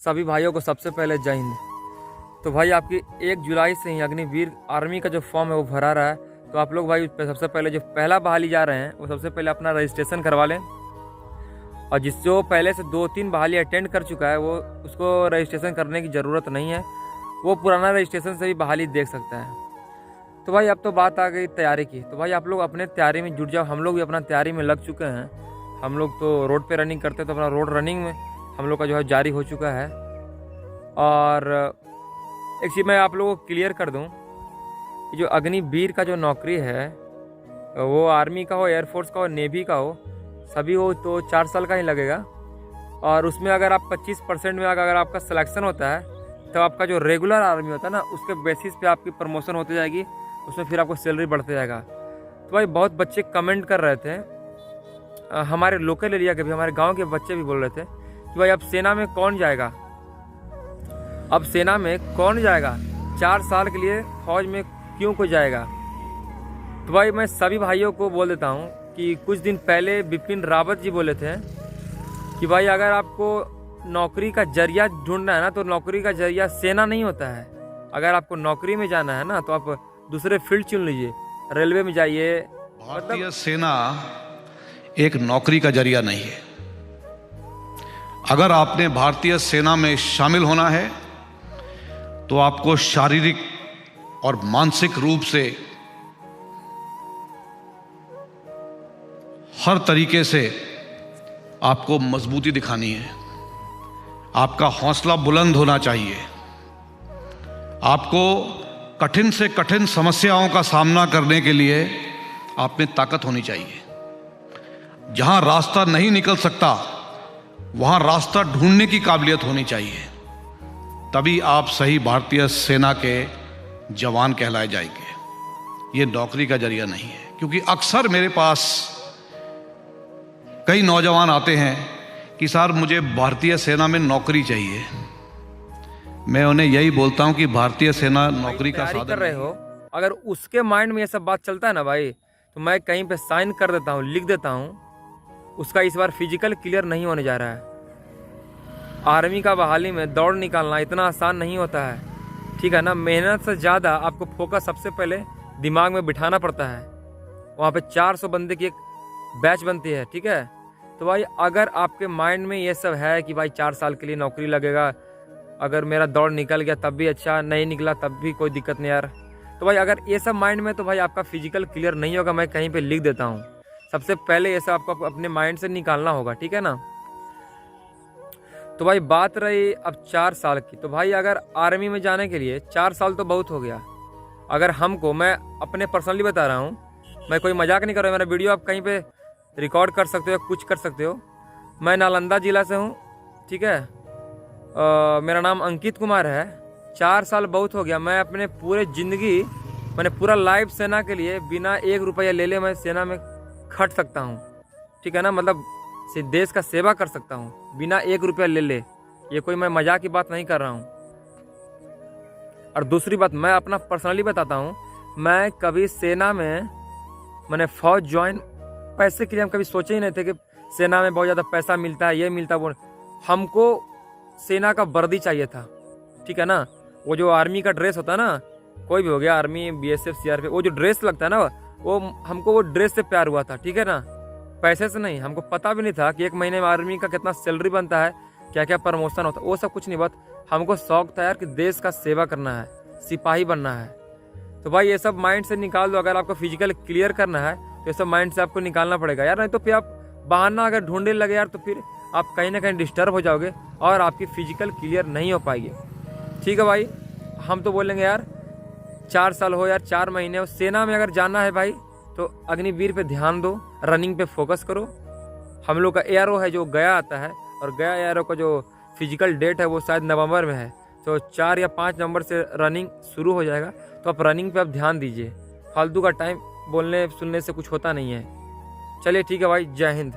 सभी भाइयों को सबसे पहले जय हिंद। तो भाई आपकी 1 जुलाई से ही अग्निवीर आर्मी का जो फॉर्म है वो भरा रहा है। तो आप लोग भाई सबसे पहले जो पहला बहाली जा रहे हैं वो सबसे पहले अपना रजिस्ट्रेशन करवा लें। और जो पहले से 2-3 बहाली अटेंड कर चुका है वो उसको रजिस्ट्रेशन करने की ज़रूरत नहीं है, वो पुराना रजिस्ट्रेशन से भी बहाली देख सकता है। तो भाई अब तो बात आ गई तैयारी की। तो भाई आप लोग अपने तैयारी में जुट जाओ। हम लोग भी अपना तैयारी में लग चुके हैं। हम लोग तो रोड पे रनिंग करते हैं, तो अपना रोड रनिंग में हम लोग का जो है जारी हो चुका है। और एक चीज़ मैं आप लोगों को क्लियर कर दूं कि जो अग्निवीर का जो नौकरी है वो आर्मी का हो, एयरफोर्स का हो, नेवी का हो, सभी हो तो 4 साल का ही लगेगा। और उसमें अगर आप 25% में अगर आपका सिलेक्शन होता है तो आपका जो रेगुलर आर्मी होता है ना उसके बेसिस पे आपकी प्रमोशन होती जाएगी, उसमें फिर आपको सैलरी बढ़ते जाएगा। तो भाई बहुत बच्चे कमेंट कर रहे थे, हमारे लोकल एरिया के भी, हमारे गांव के बच्चे भी बोल रहे थे कि भाई अब सेना में कौन जाएगा, अब सेना में कौन जाएगा, 4 साल के लिए फौज में क्यों कोई जाएगा। तो भाई मैं सभी भाइयों को बोल देता हूँ कि कुछ दिन पहले बिपिन रावत जी बोले थे कि भाई अगर आपको नौकरी का जरिया ढूंढना है ना तो नौकरी का जरिया सेना नहीं होता है। अगर आपको नौकरी में जाना है ना तो आप दूसरे फील्ड चुन लीजिए, रेलवे में जाइए। भारतीय सेना एक नौकरी का जरिया नहीं है। अगर आपने भारतीय सेना में शामिल होना है तो आपको शारीरिक और मानसिक रूप से हर तरीके से आपको मजबूती दिखानी है। आपका हौसला बुलंद होना चाहिए। आपको कठिन से कठिन समस्याओं का सामना करने के लिए आप में ताकत होनी चाहिए। जहां रास्ता नहीं निकल सकता वहां रास्ता ढूंढने की काबिलियत होनी चाहिए। तभी आप सही भारतीय सेना के जवान कहलाए जाएंगे। ये नौकरी का जरिया नहीं है। क्योंकि अक्सर मेरे पास कई नौजवान आते हैं कि सर मुझे भारतीय सेना में नौकरी चाहिए। मैं उन्हें यही बोलता हूं कि भारतीय सेना नौकरी का साधन कर रहे हो, अगर उसके माइंड में ये सब बात चलता है ना भाई, तो मैं कहीं पे साइन कर देता हूँ, लिख देता हूँ, उसका इस बार फिजिकल क्लियर नहीं होने जा रहा है। आर्मी का बहाली में दौड़ निकालना इतना आसान नहीं होता है, ठीक है ना। मेहनत से ज़्यादा आपको फोकस सबसे पहले दिमाग में बिठाना पड़ता है। वहाँ पे 400 बंदे की एक बैच बनती है, ठीक है। तो भाई अगर आपके माइंड में ये सब है कि भाई 4 साल के लिए नौकरी लगेगा, अगर मेरा दौड़ निकल गया तब भी अच्छा, नहीं निकला तब भी कोई दिक्कत नहीं यार, तो भाई अगर ये सब माइंड में, तो भाई आपका फिजिकल क्लियर नहीं होगा। मैं कहीं पे लिख देता हूँ, सबसे पहले ये सब आपको अपने माइंड से निकालना होगा, ठीक है ना। तो भाई बात रही अब 4 साल की, तो भाई अगर आर्मी में जाने के लिए 4 साल तो बहुत हो गया। अगर हमको, मैं अपने पर्सनली बता रहा हूँ, मैं कोई मजाक नहीं कर रहा हूँ, मेरा वीडियो आप कहीं पे रिकॉर्ड कर सकते हो, कुछ कर सकते हो। मैं नालंदा ज़िला से हूँ, ठीक है। मेरा नाम अंकित कुमार है। 4 साल बहुत हो गया। मैं अपने पूरे ज़िंदगी, मैंने पूरा लाइफ सेना के लिए बिना 1 रुपया ले ले मैं सेना में खट सकता हूँ, ठीक है ना। मतलब देश का सेवा कर सकता हूँ बिना 1 रुपया ले ले। ये कोई मैं मजाक की बात नहीं कर रहा हूँ। और दूसरी बात मैं अपना पर्सनली बताता हूँ, मैं कभी सेना में, मैंने फौज ज्वाइन पैसे के लिए हम कभी सोचे ही नहीं थे कि सेना में बहुत ज़्यादा पैसा मिलता है, ये मिलता है वो। हमको सेना का वर्दी चाहिए था, ठीक है ना। वो जो आर्मी का ड्रेस होता है ना, कोई भी हो गया, आर्मी, बीएसएफ, सीआरपीएफ, वो जो ड्रेस लगता है ना, वो हमको वो ड्रेस से प्यार हुआ था, ठीक है ना, पैसे से नहीं। हमको पता भी नहीं था कि 1 महीने में आर्मी का कितना सैलरी बनता है, क्या क्या प्रमोशन होता है, वो सब कुछ नहीं। बात हमको शौक था यार कि देश का सेवा करना है, सिपाही बनना है। तो भाई ये सब माइंड से निकाल दो। अगर आपको फिजिकल क्लियर करना है तो ये सब माइंड से आपको निकालना पड़ेगा यार, नहीं तो फिर आप बहाना अगर ढूंढने लगे यार तो फिर आप कहीं ना कहीं डिस्टर्ब हो जाओगे और आपकी फिजिकल क्लियर नहीं हो पाएगी, ठीक है भाई। हम तो बोलेंगे यार 4 साल हो यार, 4 महीने हो, सेना में अगर जाना है भाई तो अग्निवीर पे ध्यान दो, रनिंग पे फोकस करो। हम लोग का एआरओ है जो गया आता है, और गया एआरओ का जो फिजिकल डेट है वो शायद नवंबर में है। तो 4 या 5 नवंबर से रनिंग शुरू हो जाएगा। तो आप रनिंग पे आप ध्यान दीजिए। फालतू का टाइम बोलने सुनने से कुछ होता नहीं है। चलिए ठीक है भाई, जय हिंद।